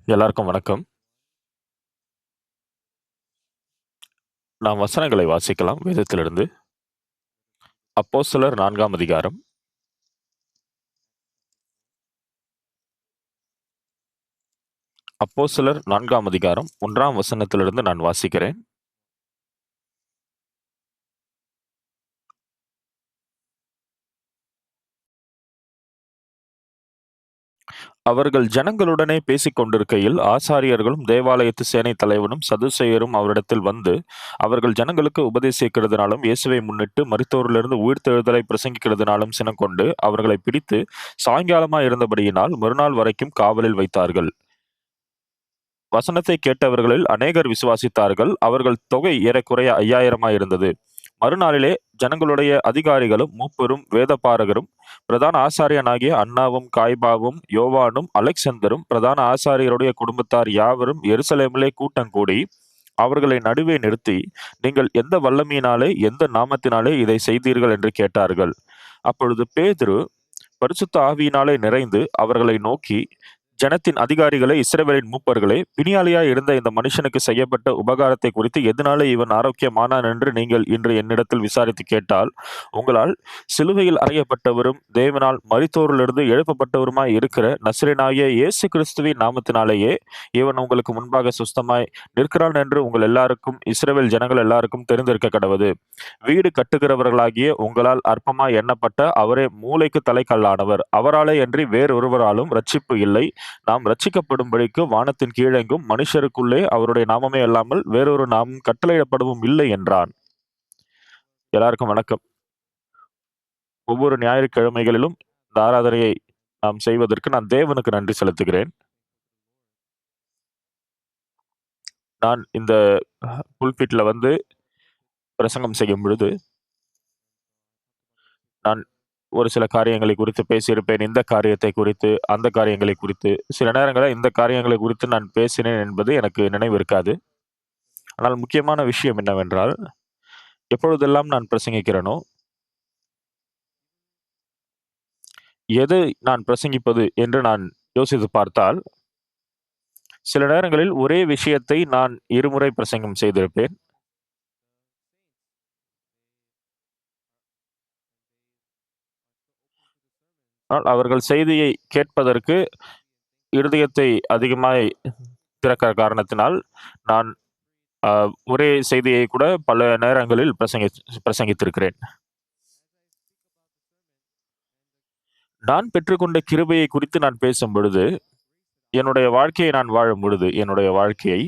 எல்லாருக்கும் வணக்கம். நாம் வசனங்களை வாசிக்கலாம் வேதத்திலிருந்து. அப்போஸ்தலர் 4ஆம் அதிகாரம். அப்போஸ்தலர் 4ஆம் அதிகாரம் 1ஆம் வசனத்திலிருந்து நான் வாசிக்கிறேன். அவர்கள் ஜனங்களுடனே பேசிக் கொண்டிருக்கையில், ஆசாரியர்களும் தேவாலயத்து சேனைத் தலைவனும் சதுசேயரும் அவரிடத்தில் வந்து, அவர்கள் ஜனங்களுக்கு உபதேசிக்கிறதினாலும், இயேசுவை முன்னிட்டு மரித்தோரிலிருந்து உயிர்த்தெழுதலைப் பிரசங்கிக்கிறதினாலும் சினங்கொண்டு, அவர்களைப் பிடித்து, சாயங்காலமாய் இருந்தபடியினால் மறுநாள் வரைக்கும் காவலில் வைத்தார்கள். வசனத்தைக் கேட்டவர்களில் அநேகர் விசுவாசித்தார்கள். அவர்கள் தொகை ஏறக்குறைய 5000 இருந்தது. மறுநாளிலே ஜனங்களுடைய அதிகாரிகளும் மூப்பரும் வேதபாரகரும் பிரதான ஆசாரியனாகிய அன்னாவும் காய்பாவும் யோவானும் அலெக்சந்தரும் பிரதான ஆசாரியருடைய குடும்பத்தார் யாவரும் எருசலேமிலே கூட்டங்கூடி அவர்களை நடுவே நிறுத்தி, நீங்கள் எந்த வல்லமையினாலே எந்த நாமத்தினாலே இதை செய்தீர்கள் என்று கேட்டார்கள். அப்பொழுது பேதுரு பரிசுத்த ஆவியினாலே நிறைந்து அவர்களை நோக்கி, ஜனத்தின் அதிகாரிகளே, இஸ்ரவேலின் மூப்பர்களே, பிணியாளியாய் இருந்த இந்த மனுஷனுக்கு செய்யப்பட்ட உபகாரத்தை குறித்து எதனாலே இவன் ஆரோக்கியமானான் என்று நீங்கள் இன்று என்னிடத்தில் விசாரித்து கேட்டால், உங்களால் சிலுவையில் அறையப்பட்டவரும் தேவனால் மரித்தோரிலிருந்து எழுப்பப்பட்டவருமாய் இருக்கிற நசரேயனாகிய இயேசு கிறிஸ்துவின் நாமத்தினாலேயே இவன் உங்களுக்கு முன்பாக சுஸ்தமாய் நிற்கிறான் என்று உங்கள் எல்லாருக்கும், இஸ்ரவேல் ஜனங்கள் எல்லாருக்கும் தெரிந்திருக்க கடவது. வீடு கட்டுகிறவர்களாகிய உங்களால் அற்பமாய் எண்ணப்பட்ட அவரே மூலைக்கு தலைக்கல்லானவர். அவராலே அன்றி வேறொருவராலும் ரட்சிப்பு இல்லை. நாம் ரட்சிக்கப்படும்படிக்கு வானத்தின் கீழெங்கும் மனுஷருக்குள்ளே அவருடைய நாமமே அல்லாமல் வேறொரு நாமம் கட்டளையிடப்படவும் இல்லை என்றான். எல்லாருக்கும் வணக்கம். ஒவ்வொரு ஞாயிற்றுக்கிழமைகளிலும் இந்த ஆராதனையை நாம் செய்வதற்கு நான் தேவனுக்கு நன்றி செலுத்துகிறேன். நான் இந்த புல்பிட்ல வந்து பிரசங்கம் செய்யும் பொழுது, நான் ஒரு சில காரியங்களை குறித்து பேசியிருப்பேன். இந்த காரியத்தை குறித்து, அந்த காரியங்களை குறித்து. சில நேரங்கள்ல இந்த காரியங்களை குறித்து நான் பேசினேன் என்பது எனக்கு நினைவு இருக்காது. ஆனால் முக்கியமான விஷயம் என்னவென்றால், எப்பொழுதெல்லாம் நான் பிரசங்கிக்கிறேனோ, எதை நான் பிரசங்கிப்பது என்று நான் யோசித்து பார்த்தால், சில நேரங்களில் ஒரே விஷயத்தை நான் இருமுறை பிரசங்கம் செய்திருப்பேன். ஆனால் அவர்கள் செய்தியை கேட்பதற்கு இருதயத்தை அதிகமாய் திறக்கிற காரணத்தினால், நான் அ ஒரே செய்தியை கூட பல நேரங்களில் பிரசங்கித்திருக்கிறேன். நான் பெற்றுக்கொண்ட கிருபையை குறித்து நான் பேசும்பொழுது, என்னுடைய வாழ்க்கையை நான் வாழும் பொழுது, என்னுடைய வாழ்க்கையை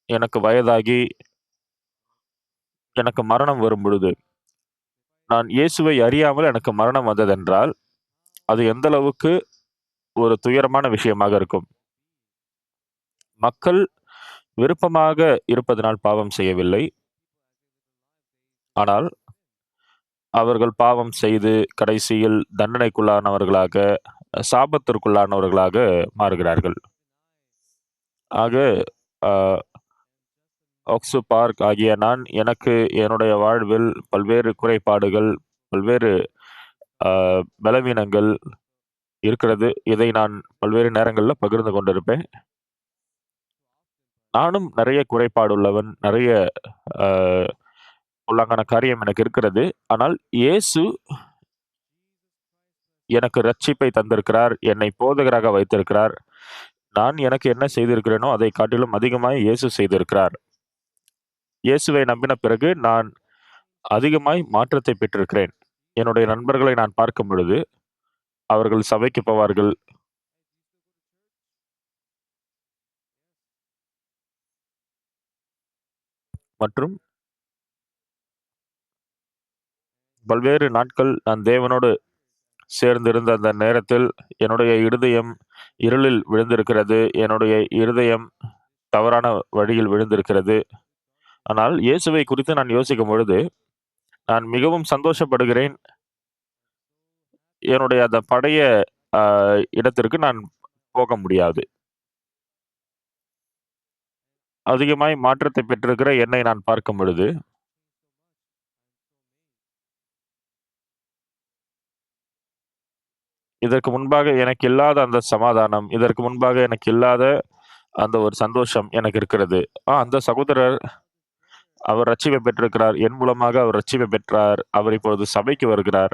எனக்கு வயதாகி, எனக்கு மரணம் வரும்பொழுது, நான் இயேசுவை அறியாமல் எனக்கு மரணம் வந்ததென்றால், அது எந்த அளவுக்கு ஒரு துயரமான விஷயமாக இருக்கும். மக்கள் விருப்பமாக இருப்பதனால் பாவம் செய்யவில்லை. ஆனால், அவர்கள் பாவம் செய்து கடைசியில் தண்டனைக்குள்ளானவர்களாக, சாபத்திற்குள்ளானவர்களாக மாறுகிறார்கள். ஆக, அ ஆக்ஸு பார்க் ஆகிய நான் எனக்கு என்னுடைய வாழ்வில் பல்வேறு குறைபாடுகள், பல்வேறு அ பலவீனங்கள் இருக்கிறது. இதை நான் பல்வேறு நேரங்கள்ல பகிர்ந்து கொண்டிருப்பேன். நானும் நெறைய குறைபாடுள்ளவன். நெறைய அ பொல்லாங்கான காரியம் எனக்கு இருக்கிறது. ஆனால் இயேசு எனக்கு ரட்சிப்பை தந்திருக்கிறார். என்னை போதகராக வைத்திருக்கிறார். நான் எனக்கு என்ன செய்திருக்கிறேனோ, அதைக் காட்டிலும் அதிகமாய் இயேசு செய்திருக்கிறார். இயேசுவை நம்பின பிறகு நான் அதிகமாய் மாற்றத்தை பெற்றிருக்கிறேன். என்னுடைய நண்பர்களை நான் பார்க்கும் பொழுது, அவர்கள் சபைக்கு போவார்கள். மற்றும் பல்வேறு நாட்கள் நான் தேவனோடு சேர்ந்திருந்த அந்த நேரத்தில், என்னுடைய இருதயம் இருளில் விழுந்திருக்கிறது. என்னுடைய இருதயம் தவறான வழியில் விழுந்திருக்கிறது. ஆனால் இயேசுவை குறித்து நான் யோசிக்கும் பொழுது, நான் மிகவும் சந்தோஷப்படுகிறேன். என்னுடைய அந்த பழைய அ இடத்திற்கு நான் போக முடியாது. அதிகமாய் மாற்றத்தை பெற்றிருக்கிற என்னை நான் பார்க்கும் பொழுது, இதற்கு முன்பாக எனக்கு இல்லாத அந்த சமாதானம், இதற்கு முன்பாக எனக்கு இல்லாத அந்த ஒரு சந்தோஷம் எனக்கு இருக்கிறது. அந்த சகோதரர் அவர் ரட்சிப்பை பெற்றிருக்கிறார். என் மூலமாக அவர் ரட்சிப்பை பெற்றார். அவர் இப்பொழுது சபைக்கு வருகிறார்.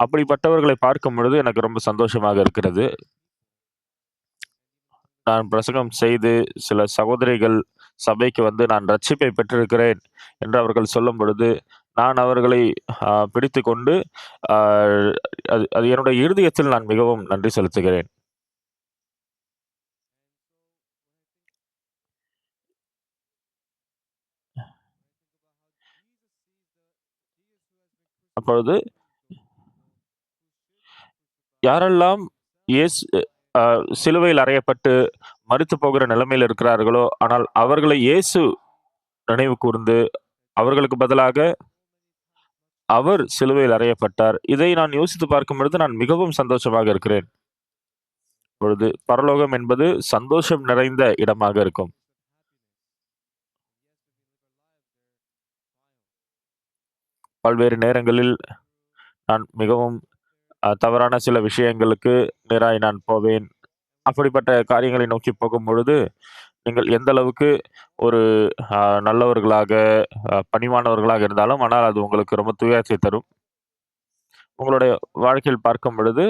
அப்படிப்பட்டவர்களை பார்க்கும் பொழுது எனக்கு ரொம்ப சந்தோஷமாக இருக்கிறது. நான் பிரசங்கம் செய்து சில சகோதரிகள் சபைக்கு வந்து நான் ரட்சிப்பை பெற்றிருக்கிறேன் என்று அவர்கள் சொல்லும் பொழுது, நான் அவர்களை பிடித்துக்கொண்டு அ அது அது என்னுடைய இருதயத்தில் நான் மிகவும் நன்றி செலுத்துகிறேன். அப்பொழுது யாரெல்லாம் இயேசு அ சிலுவையில் அறையப்பட்டு மரித்து போகிற நிலைமையில் இருக்கிறார்களோ, ஆனால் அவர்களை இயேசு நினைவு கூர்ந்து, அவர்களுக்கு பதிலாக அவர் சிலுவையில் அறையப்பட்டார். இதை நான் யோசித்து பார்க்கும் பொழுது நான் மிகவும் சந்தோஷமாக இருக்கிறேன். பொழுது பரலோகம் என்பது சந்தோஷம் நிறைந்த இடமாக இருக்கும். பல்வேறு நேரங்களில் நான் மிகவும் தவறான சில விஷயங்களுக்கு நேராய் நான் போவேன். அப்படிப்பட்ட காரியங்களை நோக்கி போகும்பொழுது, நீங்கள் எந்த அளவுக்கு ஒரு நல்லவர்களாக, பணிவானவர்களாக இருந்தாலும், ஆனால் அது உங்களுக்கு ரொம்ப துயரத்தை தரும். உங்களுடைய வாழ்க்கையில் பார்க்கும் பொழுது,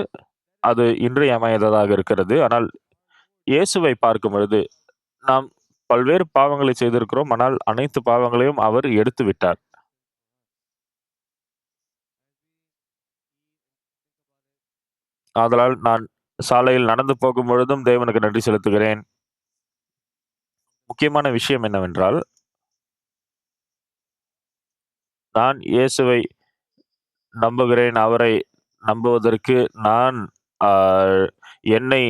அது இன்றியமையாததாக இருக்கிறது. ஆனால் இயேசுவை பார்க்கும் பொழுது, நாம் பல்வேறு பாவங்களை செய்திருக்கிறோம். ஆனால் அனைத்து பாவங்களையும் அவர் எடுத்து விட்டார். ஆதலால் நான் சாலையில் நடந்து போகும்பொழுதும் தேவனுக்கு நன்றி செலுத்துகிறேன். முக்கியமான விஷயம் என்னவென்றால், நான் இயேசுவை நம்புகிறேன். அவரை நம்புவதற்கு நான் ஆ என்னை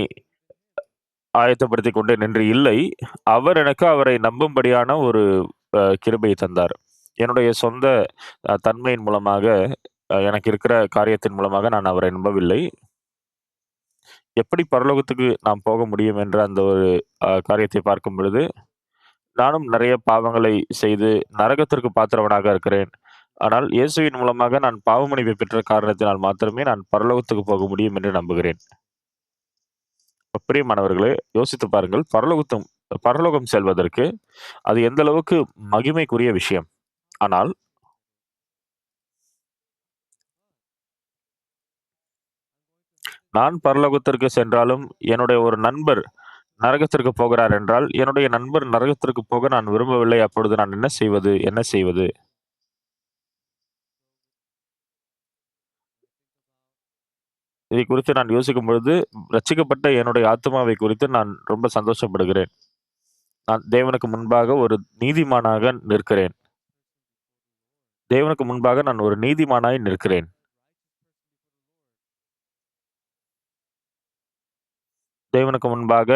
ஆயத்தப்படுத்திக் கொண்டேன் என்று இல்லை. அவர் எனக்கு அவரை நம்பும்படியான ஒரு கிருபையை தந்தார். என்னுடைய சொந்த தன்மையின் மூலமாக, எனக்கு இருக்கிற காரியத்தின் மூலமாக நான் அவரை நம்பவில்லை. எப்படி பரலோகத்துக்கு நாம் போக முடியும் என்ற அந்த ஒரு காரியத்தை பார்க்கும் பொழுது, நானும் நிறைய பாவங்களை செய்து நரகத்திற்கு பாத்திரவனாக இருக்கிறேன். ஆனால் இயேசுவின் மூலமாக நான் பாவ மன்னிப்பை பெற்ற காரணத்தினால் மாத்திரமே நான் பரலோகத்துக்கு போக முடியும் என்று நம்புகிறேன். பிரியமானவர்களே, யோசித்து பாருங்கள். பரலோகம் செல்வதற்கு அது எந்த அளவுக்கு மகிமைக்குரிய விஷயம். ஆனால் நான் பரலோகத்திற்கு சென்றாலும், என்னுடைய ஒரு நண்பர் நரகத்திற்கு போகிறார் என்றால், என்னுடைய நண்பர் நரகத்திற்கு போக நான் விரும்பவில்லை. அப்பொழுது நான் என்ன செய்வது? என்ன செய்வது? இதை குறித்து நான் யோசிக்கும் பொழுது, ரட்சிக்கப்பட்ட என்னுடைய ஆத்துமாவை குறித்து நான் ரொம்ப சந்தோஷப்படுகிறேன். நான் தேவனுக்கு முன்பாக ஒரு நீதிமானாக நிற்கிறேன். தேவனுக்கு முன்பாக நான் ஒரு நீதிமானாய் நிற்கிறேன். தேவனுக்கு முன்பாக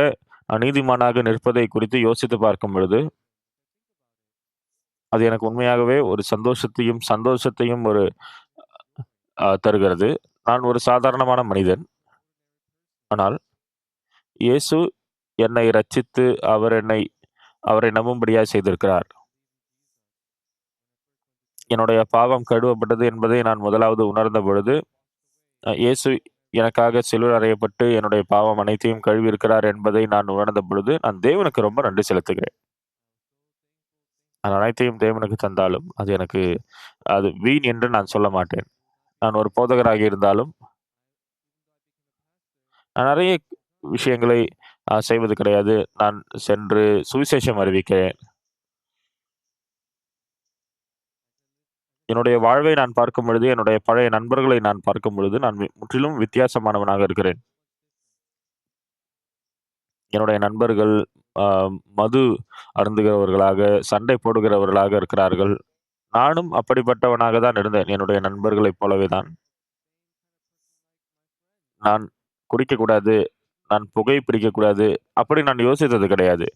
நீதிமானாக நிற்பதை குறித்து யோசித்து பார்க்கும் பொழுது, அது எனக்கு உண்மையாகவே ஒரு சந்தோஷத்தையும் ஒரு தருகிறது. நான் ஒரு சாதாரணமான மனிதன். ஆனால் இயேசு என்னை இரட்சித்து, அவரை நம்பும்படியாய் செய்திருக்கிறார். என்னுடைய பாவம் கழுவப்பட்டது என்பதை நான் முதலாவது உணர்ந்த பொழுது, இயேசு எனக்காக சிலுவையில் அறையப்பட்டு என்னுடைய பாவம் அனைத்தையும் கழுவியிருக்கிறார் என்பதை நான் உணர்ந்த பொழுது, நான் தேவனுக்கு ரொம்ப நன்றி செலுத்துகிறேன். அது அனைத்தையும் தேவனுக்கு தந்தாலும், அது வீண் என்று நான் சொல்ல மாட்டேன். நான் ஒரு போதகராக இருந்தாலும், நான் நெறைய விஷயங்களை செய்வது கிடையாது. நான் சென்று சுவிசேஷம் அறிவிக்கிறேன். என்னுடைய வாழ்வை நான் பார்க்கும் பொழுது, என்னுடைய பழைய நண்பர்களை நான் பார்க்கும் பொழுது, நான் முற்றிலும் வித்தியாசமானவனாக இருக்கிறேன். என்னுடைய நண்பர்கள் அ மது அருந்துகிறவர்களாக, சண்டை போடுகிறவர்களாக இருக்கிறார்கள். நானும் அப்படிப்பட்டவனாக தான் இருந்தேன். என்னுடைய நண்பர்களைப் போலவே தான். நான் குடிக்கக்கூடாது, நான் புகை பிடிக்கக்கூடாது, அப்படி நான் யோசித்தது கிடையாது.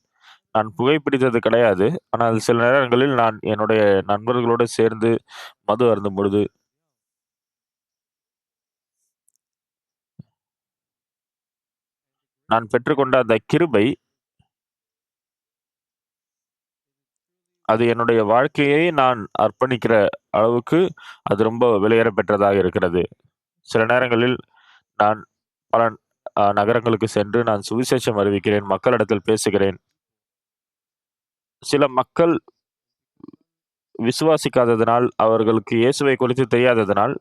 நான் புகை பிடித்தது கிடையாது. ஆனால் சில நேரங்களில் நான் என்னுடைய நண்பர்களோடு சேர்ந்து மது அருந்தும்பொழுது, நான் பெற்றுக்கொண்ட அந்த கிருபை, அது என்னுடைய வாழ்க்கையை நான் அர்ப்பணிக்கிற அளவுக்கு அது ரொம்ப விலையேற பெற்றதாக இருக்கிறது. சில நேரங்களில் நான் பல நகரங்களுக்கு சென்று நான் சுவிசேஷம் அறிவிக்கிறேன். மக்களிடத்தில் பேசுகிறேன். சில மக்கள் விசுவாசிக்காததனால், அவர்களுக்கு இயேசுவை குறித்து தெரியாததனால்,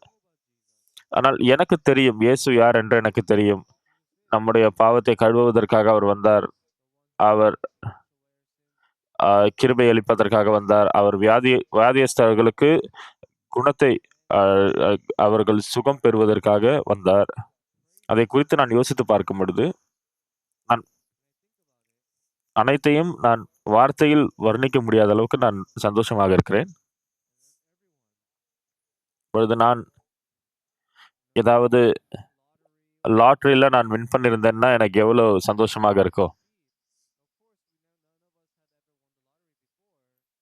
ஆனால் எனக்கு தெரியும். இயேசு யார் என்று எனக்கு தெரியும். நம்முடைய பாவத்தை கழுவுவதற்காக அவர் வந்தார். அவர் அ கிருபை அளிப்பதற்காக வந்தார். அவர் வியாதியஸ்தர்களுக்கு குணத்தை அ அ அவர்கள் சுகம் பெறுவதற்காக வந்தார். அதை குறித்து நான் யோசித்து பார்க்கும் பொழுது, நான் அனைத்தையும் நான் வார்த்தையில் வர்ணிக்க முடியாத அளவுக்கு நான் சந்தோஷமாக இருக்கிறேன். இப்பொழுது நான் ஏதாவது லாட்டரில நான் வின் பண்ணியிருந்தேன்னா, எனக்கு எவ்வளோ சந்தோஷமாக இருக்கும்.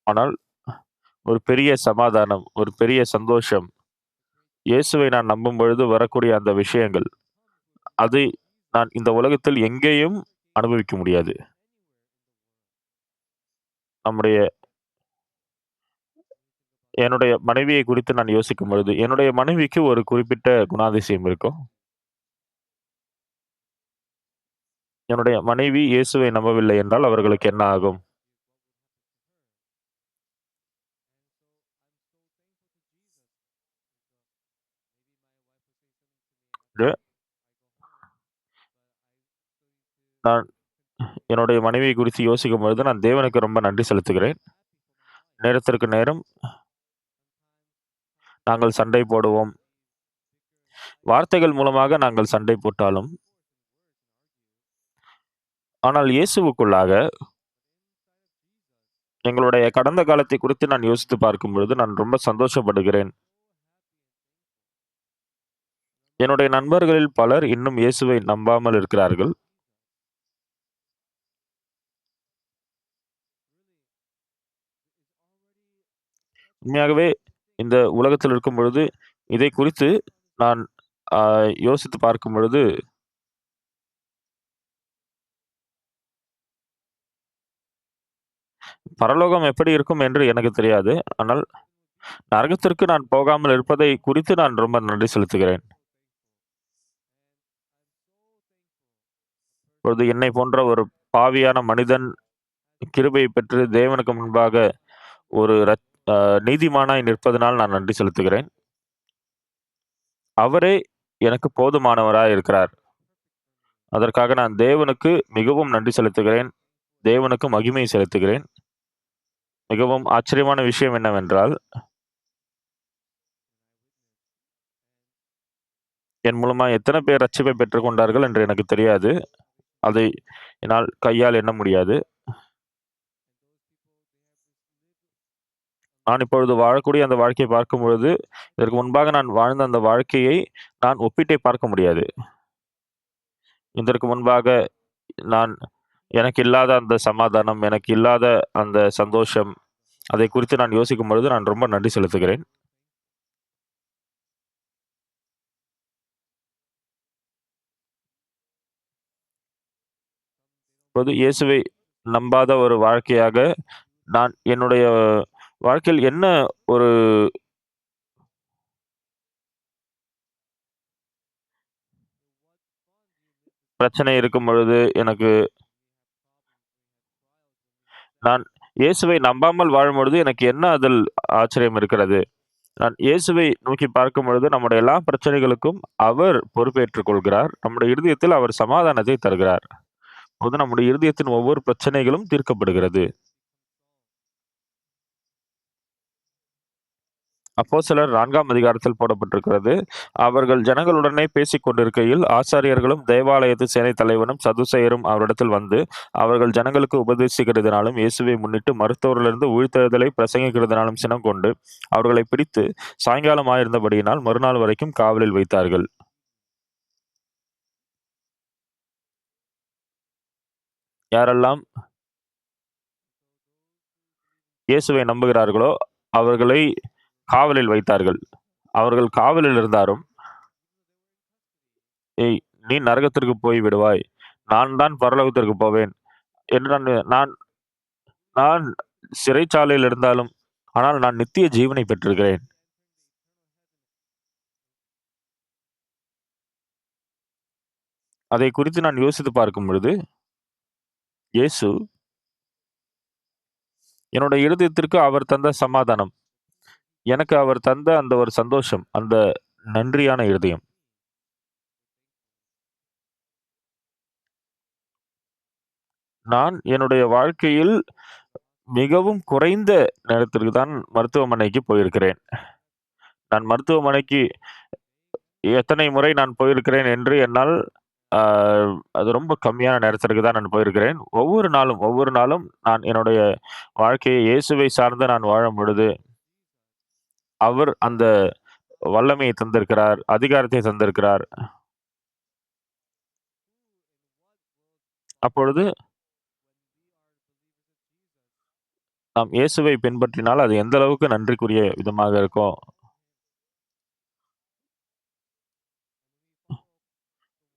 ஆனால் ஒரு பெரிய சமாதானம், ஒரு பெரிய சந்தோஷம், இயேசுவை நான் நம்பும் பொழுது வரக்கூடிய அந்த விஷயங்கள், அதை நான் இந்த உலகத்தில் எங்கேயும் அனுபவிக்க முடியாது. நம்முடைய என்னுடைய மனைவியை குறித்து நான் யோசிக்கும் பொழுது, என்னுடைய மனைவிக்கு ஒரு குறிப்பிட்ட குணாதிசயம் இருக்கும். என்னுடைய மனைவி இயேசுவை நம்பவில்லை என்றால் அவர்களுக்கு என்ன ஆகும்? என்று நான் என்னுடைய மனைவியை குறித்து யோசிக்கும் பொழுது, நான் தேவனுக்கு ரொம்ப நன்றி செலுத்துகிறேன். நேரத்திற்கு நேரம் நாங்கள் சண்டை போடுவோம். வார்த்தைகள் மூலமாக நாங்கள் சண்டை போட்டாலும், ஆனால் இயேசுவுக்குள்ளாக எங்களுடைய கடந்த காலத்தை குறித்து நான் யோசித்து பார்க்கும் பொழுது, நான் ரொம்ப சந்தோஷப்படுகிறேன். என்னுடைய நண்பர்களில் பலர் இன்னும் இயேசுவை நம்பாமல் இருக்கிறார்கள். உண்மையாகவே இந்த உலகத்தில் இருக்கும் பொழுது, இதை குறித்து நான் அ யோசித்து பார்க்கும் பொழுது, பரலோகம் எப்படி இருக்கும் என்று எனக்கு தெரியாது. ஆனால் நரகத்திற்கு நான் போகாமல் இருப்பதை குறித்து நான் ரொம்ப நன்றி செலுத்துகிறேன். இப்பொழுது என்னை போன்ற ஒரு பாவியான மனிதன் கிருபை பெற்று தேவனுக்கு முன்பாக ஒரு அ நீதிமானாய் நிற்பதனால் நான் நன்றி செலுத்துகிறேன். அவரே எனக்கு போதுமானவராய் இருக்கிறார். அதற்காக நான் தேவனுக்கு மிகவும் நன்றி செலுத்துகிறேன். தேவனுக்கு மகிமை செலுத்துகிறேன். மிகவும் ஆச்சரியமான விஷயம் என்னவென்றால், என் மூலமா எத்தன பேர் ரட்சிப்பை பெற்றுக் கொண்டார்கள் என்று எனக்கு தெரியாது. அதை என்னால் கையால் எண்ண முடியாது. நான் இப்பொழுது வாழக்கூடிய அந்த வாழ்க்கையை பார்க்கும்பொழுது, இதற்கு முன்பாக நான் வாழ்ந்த அந்த வாழ்க்கையை நான் ஒப்பிட்டே பார்க்க முடியாது. இதற்கு முன்பாக நான் எனக்கு இல்லாத அந்த சமாதானம், எனக்கு இல்லாத அந்த சந்தோஷம், அதை குறித்து நான் யோசிக்கும் பொழுது நான் ரொம்ப நன்றி செலுத்துகிறேன். இப்போது இயேசுவை நம்பாத ஒரு வாழ்க்கையாக நான் என்னுடைய வாழ்க்கையில் என்ன ஒரு பிரச்சனை இருக்கும் பொழுது, நான் இயேசுவை நம்பாமல் வாழும்பொழுது எனக்கு என்ன அதில் ஆச்சரியம் இருக்கிறது? நான் இயேசுவை நோக்கி பார்க்கும் பொழுது, நம்முடைய எல்லா பிரச்சனைகளுக்கும் அவர் பொறுப்பேற்றுக் கொள்கிறார். நம்முடைய இருதயத்தில் அவர் சமாதானத்தை தருகிறார். அப்போது நம்முடைய இருதயத்தின் ஒவ்வொரு பிரச்சனைகளும் தீர்க்கப்படுகிறது. அப்போஸ்தலர் 4ஆம் அதிகாரத்தில் போடப்பட்டிருக்கிறது. அவர்கள் ஜனங்களுடனே பேசிக் கொண்டிருக்கையில், ஆசாரியர்களும் தேவாலயத்து சேனைத் தலைவனும் சதுசேயரும் அவரிடத்தில் வந்து, அவர்கள் ஜனங்களுக்கு உபதேசிக்கிறதினாலும், இயேசுவை முன்னிட்டு மருத்துவரிலிருந்து உயிர்த்தெழுதலை பிரசங்கிக்கிறதினாலும் சினங்கொண்டு, அவர்களைப் பிடித்து, சாயங்காலம் ஆயிருந்தபடியினால் மறுநாள் வரைக்கும் காவலில் வைத்தார்கள். யாரெல்லாம் இயேசுவை நம்புகிறார்களோ, அவர்களை காவலில் வைத்தார்கள். அவர்கள் காவலில் இருந்தாரும், "ஏய்! நீ நரகத்திற்கு போய் விடுவாய். நான் தான் பரலோகத்திற்கு போவேன்" என்று நான் நான் சிறைச்சாலையில் இருந்தாலும், ஆனால் நான் நித்திய ஜீவனை பெற்றிருக்கிறேன். அதை குறித்து நான் யோசித்து பார்க்கும் பொழுது, இயேசு என்னோட இருதயத்திற்கு அவர் தந்த சமாதானம், எனக்கு அவர் தந்த அந்த ஒரு சந்தோஷம், அந்த நன்றியான இருதயம். நான் என்னுடைய வாழ்க்கையில் மிகவும் குறைந்த நேரத்திற்கு தான் மருத்துவமனைக்கு போயிருக்கிறேன். நான் மருத்துவமனைக்கு எத்தனை முறை நான் போயிருக்கிறேன் என்று என்னால் ஆ அது ரொம்ப கம்மியான நேரத்திற்கு தான் நான் போயிருக்கிறேன். ஒவ்வொரு நாளும் நான் என்னுடைய வாழ்க்கையை இயேசுவை சார்ந்து நான் வாழும்பொழுது, அவர் அந்த வல்லமையை தந்திருக்கிறார், அதிகாரத்தை தந்திருக்கிறார். அப்பொழுது நாம் இயேசுவை பின்பற்றினால் அது எந்த அளவுக்கு நன்றிக்குரிய விதமாக இருக்கும்.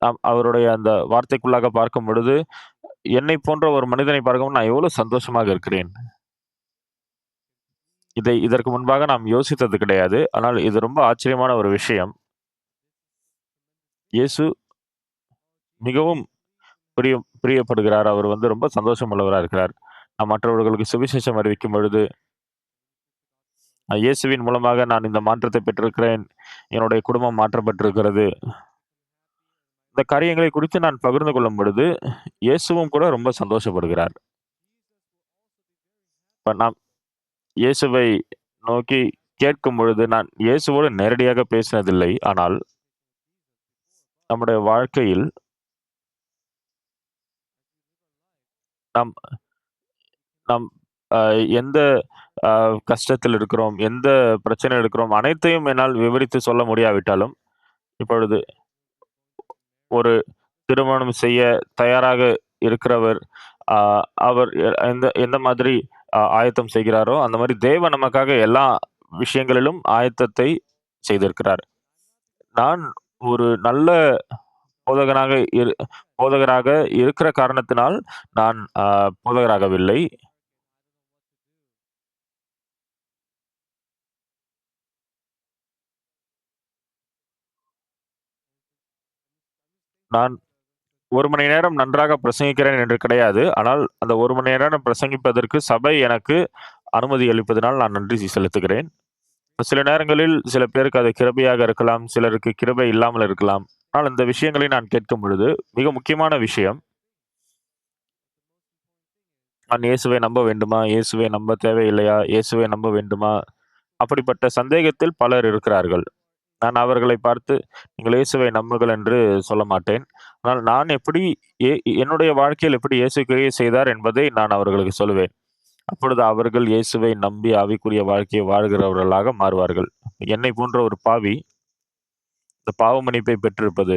நாம் அவருடைய அந்த வார்த்தைக்குள்ளாக பார்க்கும் பொழுது, என்னைப் போன்ற ஒரு மனிதனை பார்க்கவும் நான் எவ்வளவு சந்தோஷமாக இருக்கிறேன். இதற்கு முன்பாக நாம் யோசித்தது கிடையாது. ஆனால் இது ரொம்ப ஆச்சரியமான ஒரு விஷயம். இயேசு மிகவும் பிரியப்படுகிறார். அவர் வந்து ரொம்ப சந்தோஷம் உள்ளவரா இருக்கிறார். நான் மற்றவர்களுக்கு சுவிசேஷம் அறிவிக்கும் பொழுது, இயேசுவின் மூலமாக நான் இந்த மாற்றத்தை பெற்றிருக்கிறேன். என்னுடைய குடும்பம் மாற்றப்பட்டிருக்கிறது. இந்த காரியங்களை குறித்து நான் பகிர்ந்து கொள்ளும் பொழுது, இயேசுவும் கூட ரொம்ப சந்தோஷப்படுகிறார். இப்ப நாம் இயேசுவை நோக்கி கேட்கும் பொழுது, நான் இயேசுவோடு நேரடியாக பேசினதில்லை. ஆனால் நம்முடைய வாழ்க்கையில் நாம் நாம் அ எந்த அ கஷ்டத்தில் இருக்கிறோம், எந்த பிரச்சனையில் இருக்கிறோம், அனைத்தையும் என்னால் விவரித்து சொல்ல முடியாவிட்டாலும், இப்பொழுது ஒரு திருமணம் செய்ய தயாராக இருக்கிறவர், அ அவர் எந்த எந்த மாதிரி ஆயத்தம் செய்கிறாரோ, அந்த மாரி தேவன் நமக்காக எல்லா விஷயங்களிலும் ஆயத்தத்தை செய்திருக்கிறார். நான் ஒரு நல்ல போதகனாக இரு போதகராக இருக்கிற காரணத்தினால் நான் போதகராகவில்லை. நான் 1 மணி நேரம் நன்றாக பிரசங்கிக்கிறேன் என்று கிடையாது. ஆனால் அந்த 1 மணி நேரம் பிரசங்கிப்பதற்கு சபை எனக்கு அனுமதி அளிப்பதனால் நான் நன்றி செலுத்துகிறேன். சில நேரங்களில் சில பேருக்கு அது கிருபையாக இருக்கலாம். சிலருக்கு கிருபை இல்லாமல் இருக்கலாம். ஆனால் இந்த விஷயங்களை நான் கேட்கும் பொழுது, மிக முக்கியமான விஷயம், நான் இயேசுவை நம்ப வேண்டுமா? இயேசுவை நம்ப தேவையில்லையா? இயேசுவை நம்ப வேண்டுமா? அப்படிப்பட்ட சந்தேகத்தில் பலர் இருக்கிறார்கள். நான் அவர்களை பார்த்து, "நீங்கள் இயேசுவை நம்புங்கள்" என்று சொல்ல மாட்டேன். ஆனால் நான் எப்படி எ என்னுடைய வாழ்க்கையில் எப்படி இயேசு கிரியை செய்தார் என்பதை நான் அவர்களுக்கு சொல்லுவேன். அப்பொழுது அவர்கள் இயேசுவை நம்பி ஆவிக்குரிய வாழ்க்கையை வாழ்கிறவர்களாக மாறுவார்கள். என்னைப் போன்ற ஒரு பாவி, இந்த பாவ மன்னிப்பை பெற்றிருப்பது,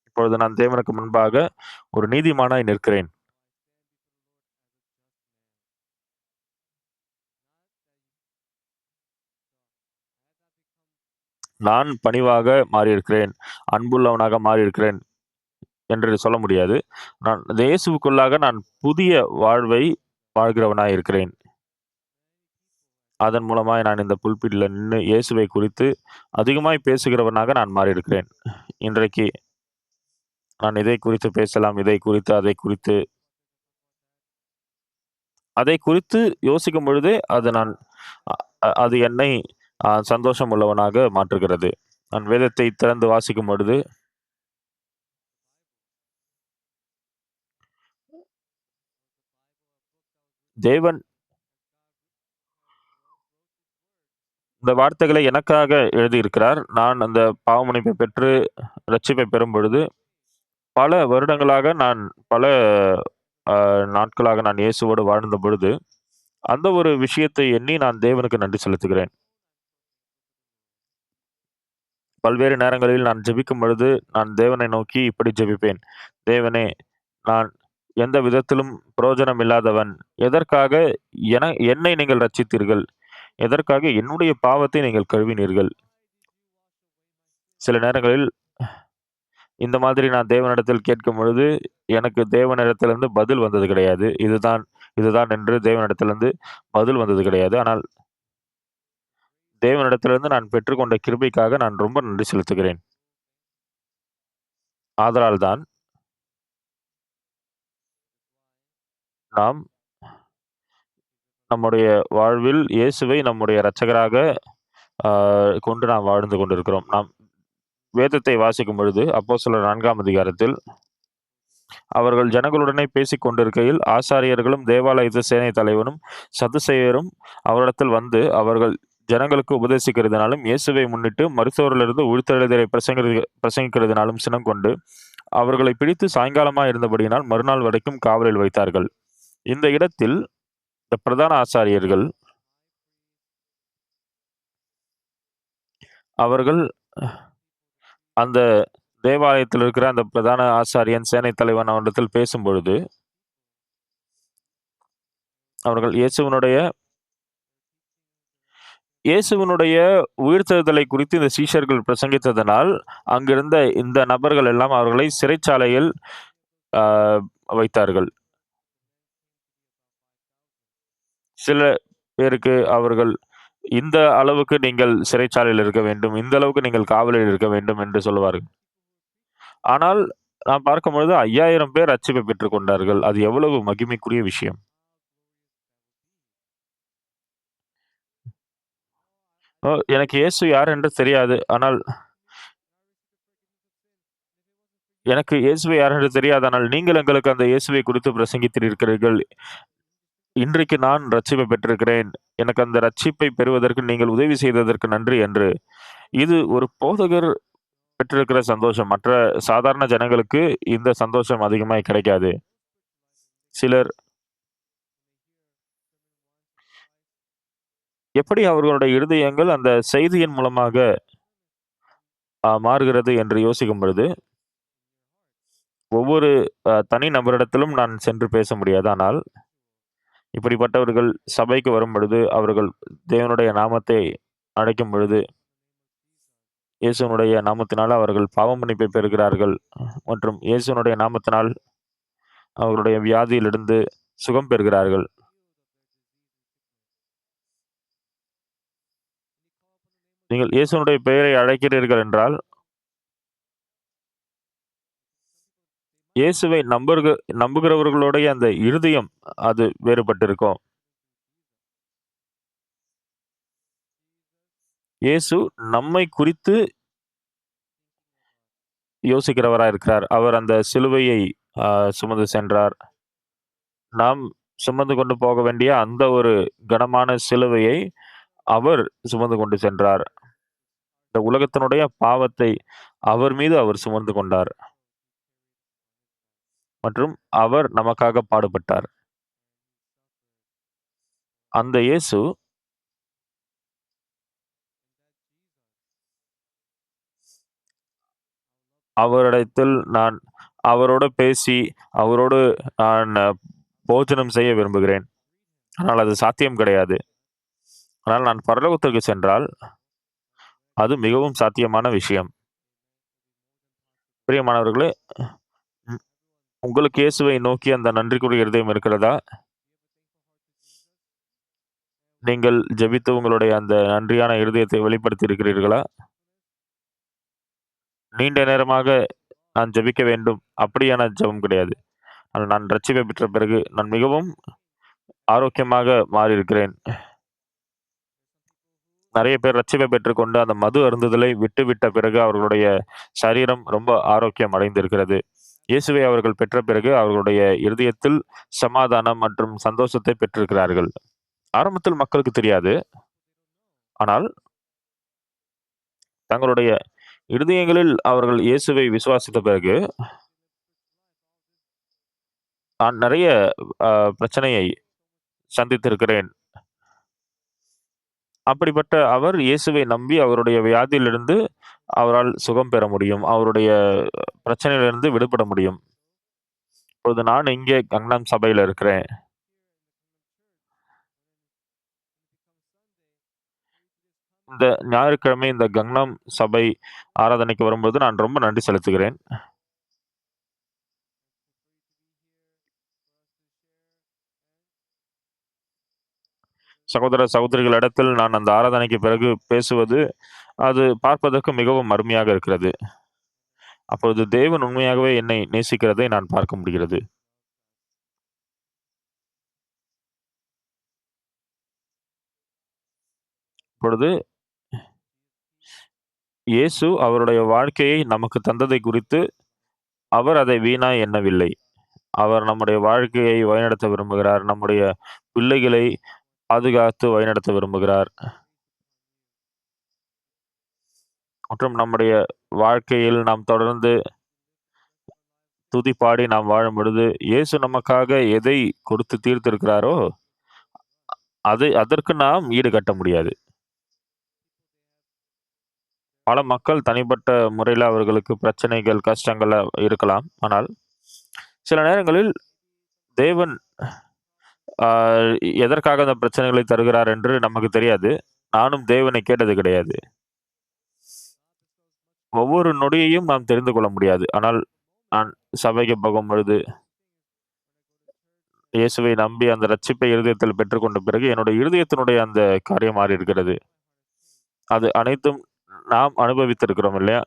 இப்பொழுது நான் தேவனுக்கு முன்பாக ஒரு நீதிமானாய் நிற்கிறேன். நான் பணிவாக மாறியிருக்கிறேன். அன்புள்ளவனாக மாறியிருக்கிறேன் என்று சொல்ல முடியாது. நான் இந்த இயேசுவுக்குள்ளாக நான் புதிய வாழ்வை வாழ்கிறவனாய் இருக்கிறேன். அதன் மூலமாய் நான் இந்த புல்பிட்ல நின்னு இயேசுவை குறித்து அதிகமாய் பேசுகிறவனாக நான் மாறியிருக்கிறேன். இன்றைக்கு நான் இதை குறித்து பேசலாம், இதை குறித்து, அதை குறித்து யோசிக்கும் பொழுதே அது நான் அ அது என்னை சந்தோஷம் உள்ளவனாக மாற்றுகிறது. நான் வேதத்தை திறந்து வாசிக்கும் பொழுது, தேவன் இந்த வார்த்தைகளை எனக்காக எழுதியிருக்கிறார். நான் அந்த பாவமன்னிப்பை பெற்று ரட்சிப்பை பெறும் பொழுது, பல வருடங்களாக நான் பல நாட்களாக நான் இயேசுவோடு வாழ்ந்த பொழுது, அந்த ஒரு விஷயத்தை எண்ணி நான் தேவனுக்கு நன்றி செலுத்துகிறேன். பல்வேறு நேரங்களில் நான் ஜெபிக்கும் பொழுது, நான் தேவனை நோக்கி இப்படி ஜெபிப்பேன். தேவனே, நான் எந்த விதத்திலும் பிரயோஜனம் இல்லாதவன். எதற்காக என்னை நீங்கள் ரட்சித்தீர்கள்? எதற்காக என்னுடைய பாவத்தை நீங்கள் கழுவினீர்கள்? சில நேரங்களில் இந்த மாதிரி நான் தேவனிடத்தில் கேட்கும் பொழுது, எனக்கு தேவனிடத்திலிருந்து பதில் வந்தது கிடையாது. இதுதான் என்று தேவனிடத்திலிருந்து பதில் வந்தது கிடையாது. ஆனால் தேவனிடத்திலிருந்து நான் பெற்றுக்கொண்ட கிருபைக்காக நான் ரொம்ப நன்றி செலுத்துகிறேன். ஆதலால் தான் நாம் நம்முடைய வாழ்வில் இயேசுவை நம்முடைய இரட்சகராக ஆ கொண்டு நாம் வாழ்ந்து கொண்டிருக்கிறோம். நாம் வேதத்தை வாசிக்கும் பொழுது அப்போஸ்தலர் 4ஆம் அதிகாரத்தில் அவர்கள் ஜனங்களுடனே பேசிக் கொண்டிருக்கையில் ஆசாரியர்களும் தேவாலயத்து சேனை தலைவனும் சதுசேயரும் அவரிடத்தில் வந்து அவர்கள் ஜனங்களுக்கு உபதேசிக்கிறதுனாலும் இயேசுவை முன்னிட்டு மருத்துவரிலிருந்து உயிர்த்தெழுதலை பிரசங்கிக்கிறதுனாலும் சினங்கொண்டு அவர்களை பிடித்து சாயங்காலமாய் இருந்தபடியினால் மறுநாள் வரைக்கும் காவலில் வைத்தார்கள். இந்த இடத்தில் இந்த பிரதான ஆசாரியர்கள் அவர்கள் அந்த தேவாலயத்தில் இருக்கிற அந்த பிரதான ஆசாரியன், சேனை தலைவன் அவனிடத்தில் பேசும்பொழுது, அவர்கள் இயேசுவினுடைய உயிர்த்தெழுதலை குறித்து இந்த சீஷர்கள் பிரசங்கித்ததனால், அங்கிருந்த இந்த நபர்கள் எல்லாம் அவர்களை சிறைச்சாலையில் ஆ வைத்தார்கள். சில பேருக்கு அவர்கள் இந்த அளவுக்கு நீங்கள் சிறைச்சாலையில் இருக்க வேண்டும், இந்த அளவுக்கு நீங்கள் காவலில் இருக்க வேண்டும் என்று சொல்லுவார்கள். ஆனால் நாம் பார்க்கும்பொழுது 5000 பேர் ரட்சிப்பை பெற்றுக் கொண்டார்கள். அது எவ்வளவு மகிமைக்குரிய விஷயம். எனக்கு இயேசு யார் என்று தெரியாது. ஆனால் எனக்கு இயேசுவை யார் என்று தெரியாது. ஆனால் நீங்கள் எங்களுக்கு அந்த இயேசுவை குறித்து பிரசங்கித்திருக்கிறீர்கள். இன்றைக்கு நான் ரட்சிப்பை பெற்றிருக்கிறேன். எனக்கு அந்த ரட்சிப்பை பெறுவதற்கு நீங்கள் உதவி செய்ததற்கு நன்றி என்று. இது ஒரு போதகர் பெற்றிருக்கிற சந்தோஷம். மற்ற சாதாரண ஜனங்களுக்கு இந்த சந்தோஷம் அதிகமாய் கிடைக்காது. சிலர் எப்படி அவர்களுடைய இருதயங்கள் அந்த செய்தியின் மூலமாக மாறுகிறது என்று யோசிக்கும் பொழுது, ஒவ்வொரு தனி நபரிடத்திலும் நான் சென்று பேச முடியாது. ஆனால் இப்படிப்பட்டவர்கள் சபைக்கு வரும்பொழுது, அவர்கள் தேவனுடைய நாமத்தை அழைக்கும் பொழுது, இயேசுவினுடைய நாமத்தினால் அவர்கள் பாவ மன்னிப்பை பெறுகிறார்கள் மற்றும் இயேசுவினுடைய நாமத்தினால் அவர்களுடைய வியாதியிலிருந்து சுகம் பெறுகிறார்கள். நீங்கள் இயேசுவினுடைய பெயரை அழைக்கிறீர்கள் என்றால், இயேசுவை நம்புகிறவர்களுடைய அந்த இருதயம் அது வேறுபட்டிருக்கும். இயேசு நம்மை குறித்து யோசிக்கிறவராய் இருக்கிறார். அவர் அந்த சிலுவையை சுமந்து சென்றார். நாம் சுமந்து கொண்டு போக வேண்டிய அந்த ஒரு கனமான சிலுவையை அவர் சுமந்து கொண்டு சென்றார். இந்த உலகத்தினுடைய பாவத்தை அவர் மீது அவர் சுமந்து கொண்டார் மற்றும் அவர் நமக்காக பாடுபட்டார். அந்த இயேசு அவரிடத்தில் நான் அவரோடு பேசி, அவரோடு நான் போஜனம் செய்ய விரும்புகிறேன். ஆனால் அது சாத்தியம் கிடையாது. ஆனால் நான் பரலோகத்திற்கு சென்றால், அது மிகவும் சாத்தியமான விஷயம். பிரியமானவர்களே, ம் உங்களுக்கு இயேசுவை நோக்கி அந்த நன்றிக்குரிய இருதயம் இருக்கிறதா? நீங்கள் ஜெபித்து உங்களுடைய அந்த நன்றியான இருதயத்தை வெளிப்படுத்தி இருக்கிறீர்களா? நீண்ட நேரமாக நான் ஜெபிக்க வேண்டும். அப்படியான ஜெபம் கிடையாது. ஆனால் நான் ரட்சிப்பை பெற்ற பிறகு நான் மிகவும் ஆரோக்கியமாக மாறியிருக்கிறேன். நெறைய பேர் ரட்சிப்பை பெற்றுக்கொண்டு அந்த மது அருந்துதலை விட்டுவிட்ட பிறகு அவர்களுடைய சரீரம் ரொம்ப ஆரோக்கியம் அடைந்திருக்கிறது. இயேசுவை அவர்கள் பெற்ற பிறகு அவர்களுடைய இருதயத்தில் சமாதானம் மற்றும் சந்தோஷத்தை பெற்றிருக்கிறார்கள். ஆரம்பத்தில் மக்களுக்கு தெரியாது. ஆனால் தங்களுடைய இருதயங்களில் அவர்கள் இயேசுவை விசுவாசித்த பிறகு, நான் நெறைய பிரச்சனையை சந்தித்திருக்கிறேன். அப்படிப்பட்ட அவர் இயேசுவை நம்பி அவருடைய வியாதியிலிருந்து அவரால் சுகம் பெற முடியும். அவருடைய பிரச்சனையிலிருந்து விடுபட முடியும். இப்பொழுது நான் இங்கே கங்னம் சபையில இருக்கிறேன். இந்த ஞாயிற்றுக்கிழமை இந்த கங்னம் சபை ஆராதனைக்கு வரும்போது நான் ரொம்ப நன்றி செலுத்துகிறேன். சகோதர, சகோதரிகளிடத்தில் நான் அந்த ஆராதனைக்கு பிறகு பேசுவது, அது பார்ப்பதற்கு மிகவும் அருமையாக இருக்கிறது. அப்பொழுது தேவன் உண்மையாகவே என்னை நேசிக்கிறதை நான் பார்க்க முடிகிறது. இப்பொழுது இயேசு அவருடைய வாழ்க்கையை நமக்கு தந்ததை குறித்து அவர் அதை வீணாய் எண்ணவில்லை. அவர் நம்முடைய வாழ்க்கையை வழிநடத்த விரும்புகிறார். நம்முடைய பிள்ளைகளை பாதுகாத்து வழிநடத்த விரும்புகிறார். மற்றும் நம்முடைய வாழ்க்கையில் நாம் தொடர்ந்து துதி பாடி நாம் வாழும் பொழுது, இயேசு நமக்காக எதை கொடுத்து தீர்த்திருக்கிறாரோ, அதற்கு நாம் ஈடுகட்ட முடியாது. பல மக்கள் தனிப்பட்ட முறையில அவர்களுக்கு பிரச்சனைகள், கஷ்டங்கள் இருக்கலாம். ஆனால், சில நேரங்களில் தேவன் அ எதற்காக அந்த பிரச்சனைகளை தருகிறார் என்று நமக்கு தெரியாது. நானும் தேவனை கேட்டது கிடையாது. ஒவ்வொரு நொடியையும் நாம் தெரிந்து கொள்ள முடியாது. ஆனால், நான் சபைக்கு போகும்பொழுது, இயேசுவை நம்பி அந்த ரட்சிப்பை இருதயத்தில் பெற்றுக்கொண்ட பிறகு, என்னுடைய இருதயத்தினுடைய அந்த காரியம் மாறியிருக்கிறது. அது அனைத்தும் நாம் அனுபவித்திருக்கிறோம் இல்லையா?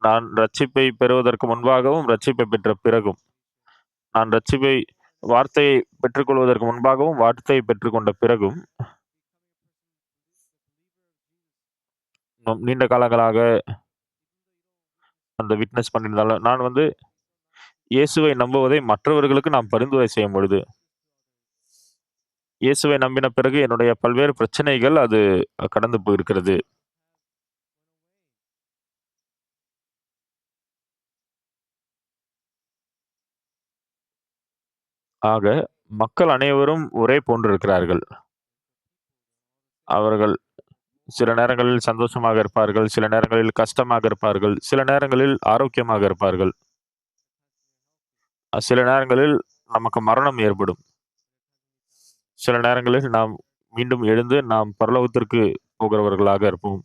நான் ரட்சிப்பை பெறுவதற்கு முன்பாகவும், ரட்சிப்பை பெற்ற பிறகும். நான் ரட்சிப்பை வார்த்தையை பெற்றுக்கொள்வதற்கு முன்பாகவும், வார்த்தையை பெற்றுக்கொண்ட பிறகும், நீண்ட காலங்களாக அந்த விட்னஸ் பண்ணியிருந்தாலும், நான் வந்து இயேசுவை நம்புவதை மற்றவர்களுக்கு நாம் பரிந்துரை செய்யும் பொழுது, இயேசுவை நம்பின பிறகு என்னுடைய பல்வேறு பிரச்சனைகள் அது கடந்து போயிருக்கிறது. ஆக, மக்கள் அனைவரும் ஒரே போன்று இருக்கிறார்கள். அவர்கள் சில நேரங்களில் சந்தோஷமாக இருப்பார்கள், சில நேரங்களில் கஷ்டமாக இருப்பார்கள், சில நேரங்களில் ஆரோக்கியமாக இருப்பார்கள். சில நேரங்களில் நமக்கு மரணம் ஏற்படும். சில நேரங்களில் நாம் மீண்டும் எழுந்து நாம் பரலோகத்திற்கு போகிறவர்களாக இருப்போம்.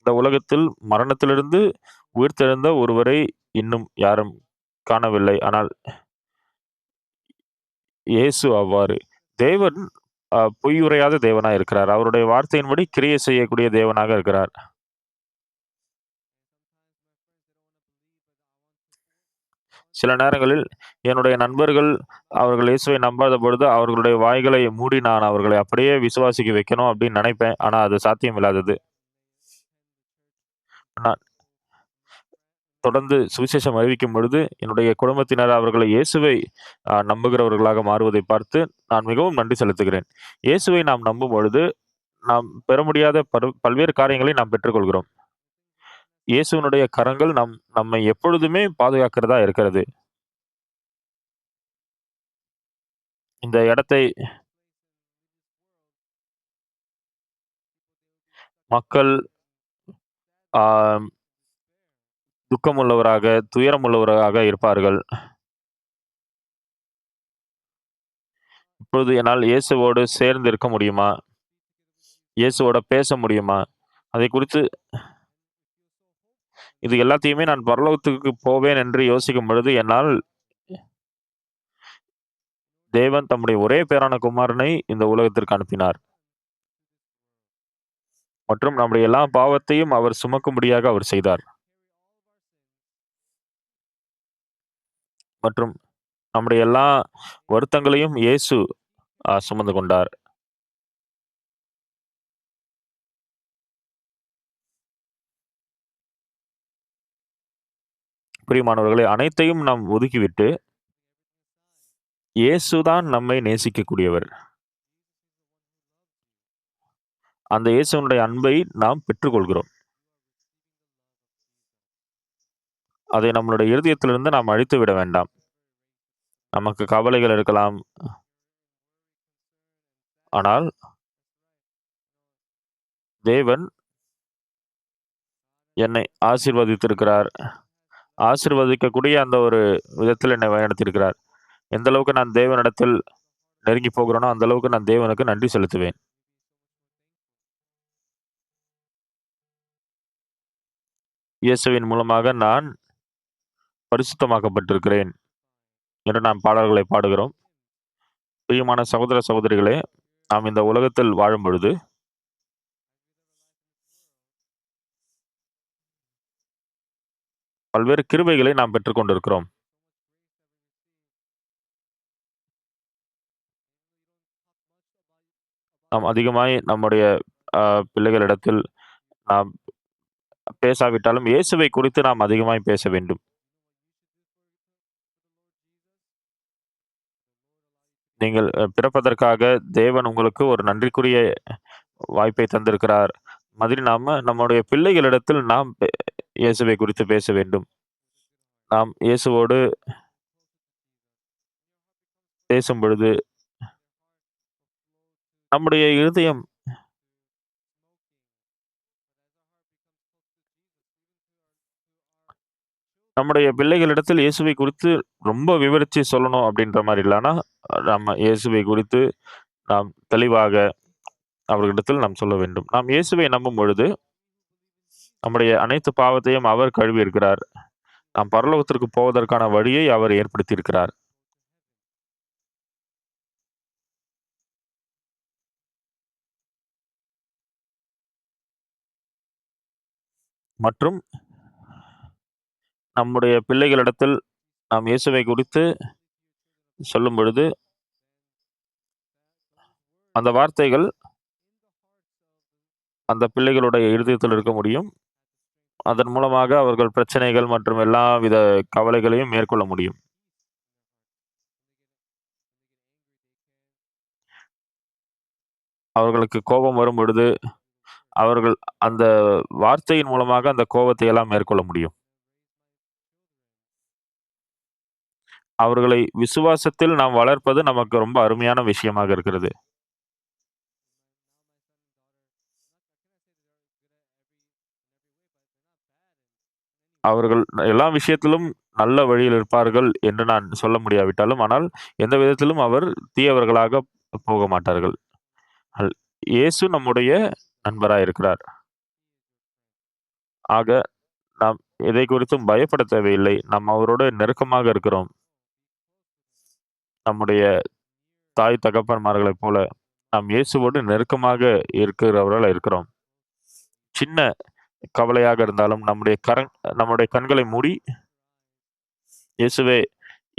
இந்த உலகத்தில் மரணத்திலிருந்து உயிர்த்தெழுந்த ஒருவரை இன்னும் யாரும் காணவில்லை. ஆனால் இயேசு அவ்வாறு. தேவன் பொய்யுரையாத தேவனாய் இருக்கிறார். அவருடைய வார்த்தையின்படி கிரியை செய்யக்கூடிய தேவனாக இருக்கிறார். சில நேரங்களில் என்னுடைய நண்பர்கள் அவர்கள் இயேசுவை நம்பாத பொழுது, அவர்களுடைய வாய்களை மூடி நான் அவர்களை அப்படியே விசுவாசிக்க வைக்கணும் அப்படின்னு நினைப்பேன். ஆனா அது சாத்தியமில்லாதது. நான் தொடர்ந்து சுவிசேஷம் அறிவிக்கும் பொழுது, என்னுடைய குடும்பத்தினர் அவர்களை இயேசுவை நம்புகிறவர்களாக மாறுவதை பார்த்து நான் மிகவும் நன்றி செலுத்துகிறேன். இயேசுவை நாம் நம்பும் பொழுது, நாம் பெற முடியாத பல்வேறு காரியங்களை நாம் பெற்றுக்கொள்கிறோம். இயேசுவினுடைய கரங்கள் நம்மை எப்பொழுதுமே பாதுகாக்கிறதா இருக்கிறது. இந்த இடத்தை மக்கள் ஆ துக்கமுள்ளவராக, துயரமுள்ளவராக இருப்பார்கள். இப்பொழுது என்னால் இயேசுவோடு சேர்ந்து இருக்க முடியுமா? இயேசுவோட பேச முடியுமா? அதை குறித்து இது எல்லாத்தையுமே நான் பரலோகத்துக்கு போவேன் என்று யோசிக்கும் பொழுது, என்னால் தேவன் தம்முடைய ஒரே பேறான குமாரனை இந்த உலகத்திற்கு அனுப்பினார். மற்றும் நம்முடைய எல்லா பாவத்தையும் அவர் சுமக்கும்படியாக அவர் செய்தார். மற்றும் நம்முடைய எல்லா வருத்தங்களையும் இயேசு சுமந்து கொண்டார். பிரியமானவர்களே, அனைத்தையும் நாம் ஒதுக்கிவிட்டு, இயேசுதான் நம்மை நேசிக்கக்கூடியவர். அந்த இயேசுவினுடைய அன்பை நாம் பெற்றுக்கொள்கிறோம். அதை நம்மளுடைய இருதயத்திலிருந்து நாம் அழித்து விட வேண்டாம். நமக்கு கவலைகள் இருக்கலாம். ஆனால் தேவன் என்னை ஆசீர்வதித்திருக்கிறார். ஆசீர்வதிக்கக்கூடிய அந்த ஒரு விதத்தில் என்னை வழிநடத்தியிருக்கிறார். எந்த அளவுக்கு நான் தேவனிடத்தில் நெருங்கி போகிறேனோ, அந்த அளவுக்கு நான் தேவனுக்கு நன்றி செலுத்துவேன். இயேசுவின் மூலமாக நான் பரிசுத்தமாக்கப்பட்டிருக்கிறேன் என்று நாம் பாடல்களை பாடுகிறோம். பிரியமான சகோதர, சகோதரிகளே, நாம் இந்த உலகத்தில் வாழும் பொழுது பல்வேறு கிருபைகளை நாம் பெற்றுக் கொண்டிருக்கிறோம். நாம் அதிகமாய் நம்முடைய அ பிள்ளைகளிடத்தில் நாம் பேசாவிட்டாலும், இயேசுவை குறித்து நாம் அதிகமாய் பேச வேண்டும். நீங்கள் பிறப்பதற்காக தேவன் உங்களுக்கு ஒரு நன்றிக்குரிய வாய்ப்பை தந்திருக்கிறார். மாதிரி நம்முடைய பிள்ளைகளிடத்தில் நாம் இயேசுவை குறித்து பேச வேண்டும். நாம் இயேசுவோடு பேசும்பொழுது, நம்முடைய இருதயம் நம்முடைய பிள்ளைகளிடத்தில் இயேசுவை குறித்து ரொம்ப விவரிச்சு சொல்லணும் அப்படின்ற மாரி இல்ல. ஆனா, நம்ம இயேசுவை குறித்து நாம் தெளிவாக அவர்களிடத்தில் நாம் சொல்ல வேண்டும். நாம் இயேசுவை நம்பும் பொழுது, நம்முடைய அனைத்து பாவத்தையும் அவர் கழுவி இருக்கிறார். நாம் பரலோகத்திற்கு போவதற்கான வழியை அவர் ஏற்படுத்தி இருக்கிறார். மற்றும் நம்முடைய பிள்ளைகளிடத்தில் நாம் இயேசுவை குறித்து சொல்லும் பொழுது, அந்த வார்த்தைகள் அந்த பிள்ளைகளுடைய இருதயத்தில் இருக்க முடியும். அதன் மூலமாக அவர்கள் பிரச்சனைகள் மற்றும் எல்லாவித கவலைகளையும் மேற்கொள்ள முடியும். அவர்களுக்கு கோபம் வரும்பொழுது, அவர்கள் அந்த வார்த்தையின் மூலமாக அந்த கோபத்தை எல்லாம் மேற்கொள்ள முடியும். அவர்களை விசுவாசத்தில் நாம் வளர்ப்பது நமக்கு ரொம்ப அருமையான விஷயமாக இருக்கிறது. அவர்கள் எல்லா விஷயத்திலும் நல்ல வழியில் இருப்பார்கள் என்று நான் சொல்ல முடியாவிட்டாலும், ஆனால் எந்த விதத்திலும் அவர் தீயவர்களாக போக மாட்டார்கள். அல் இயேசு நம்முடைய நண்பராய் இருக்கிறார். ஆக நாம் எதை குறித்தும் பயப்பட தேவையில்லை. நாம் அவரோடு நெருக்கமாக இருக்கிறோம். நம்முடைய தாய் தகப்பன்மார்களைப் போல நாம் இயேசுவோடு நெருக்கமாக இருக்கிறவர்களா இருக்கிறோம். சின்ன கவலையாக இருந்தாலும் நம்முடைய கண்களை மூடி, "இயேசுவே,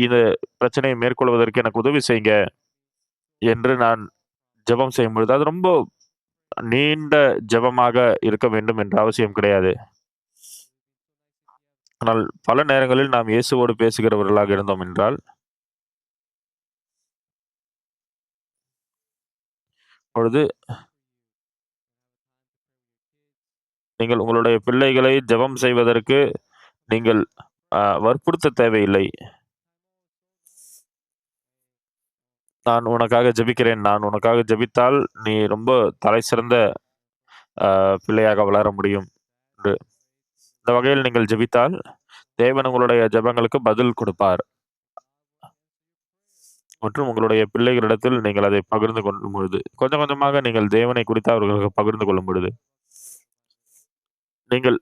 இந்த பிரச்சனையை மேற்கொள்வதற்கு எனக்கு உதவி செய்யுங்க" என்று நான் ஜெபம் செய்யும்பொழுது, அது ரொம்ப நீண்ட ஜெபமாக இருக்க வேண்டும் என்ற அவசியம் கிடையாது. ஆனால் பல நேரங்களில் நாம் இயேசுவோடு பேசுகிறவர்களாக இருந்தோம் என்றால், பொழுது நீங்கள் உங்களுடைய பிள்ளைகளை ஜெபம் செய்வதற்கு நீங்கள் வற்புறுத்த தேவையில்லை. நான் உனக்காக ஜெபித்தால், நீ ரொம்ப தலைசிறந்த பிள்ளையாக வளர முடியும்" என்று. இந்த வகையில் நீங்கள் ஜெபித்தால், தேவன் உங்களுடைய ஜெபங்களுக்கு பதில் கொடுப்பார். மற்றும் உங்களுடைய பிள்ளைகளிடத்தில் நீங்கள் அதை பகிர்ந்து கொள்ளும் பொழுது, கொஞ்சம் கொஞ்சமாக நீங்கள் தேவனை குறித்து அவர்களுக்கு பகிர்ந்து கொள்ளும் பொழுது, நீங்கள்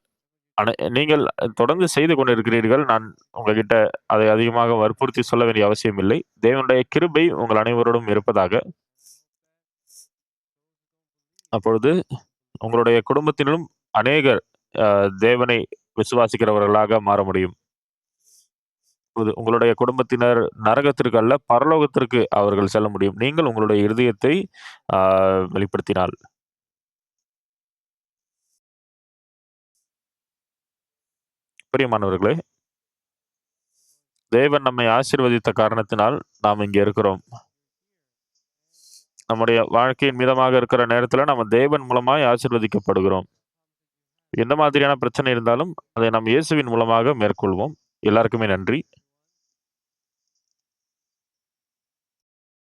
நீங்கள் தொடர்ந்து செய்து கொண்டிருக்கிறீர்கள். நான் உங்ககிட்ட அதை அதிகமாக வற்புறுத்தி சொல்ல வேண்டிய அவசியம் இல்லை. தேவனுடைய கிருபை உங்கள் அனைவரோடும் இருப்பதாக. அப்பொழுது உங்களுடைய குடும்பத்திலும் அநேகர் தேவனை விசுவாசிக்கிறவர்களாக மாற முடியும். உங்களுடைய குடும்பத்தினர் நரகத்திற்கு அல்ல, பரலோகத்திற்கு அவர்கள் செல்ல முடியும். நீங்கள் உங்களுடைய இருதயத்தை ஆ வெளிப்படுத்தினால். பிரியமானவர்களே, தேவன் நம்மை ஆசீர்வதித்த காரணத்தினால் நாம் இங்கே இருக்கிறோம். நம்முடைய வாழ்க்கையின் மீதமாக இருக்கிற நேரத்தில நம்ம தேவன் மூலமாய் ஆசீர்வதிக்கப்படுகிறோம். எந்த மாதிரியான பிரச்சனை இருந்தாலும், அதை நாம் இயேசுவின் மூலமாக மேற்கொள்வோம். எல்லாருக்குமே நன்றி.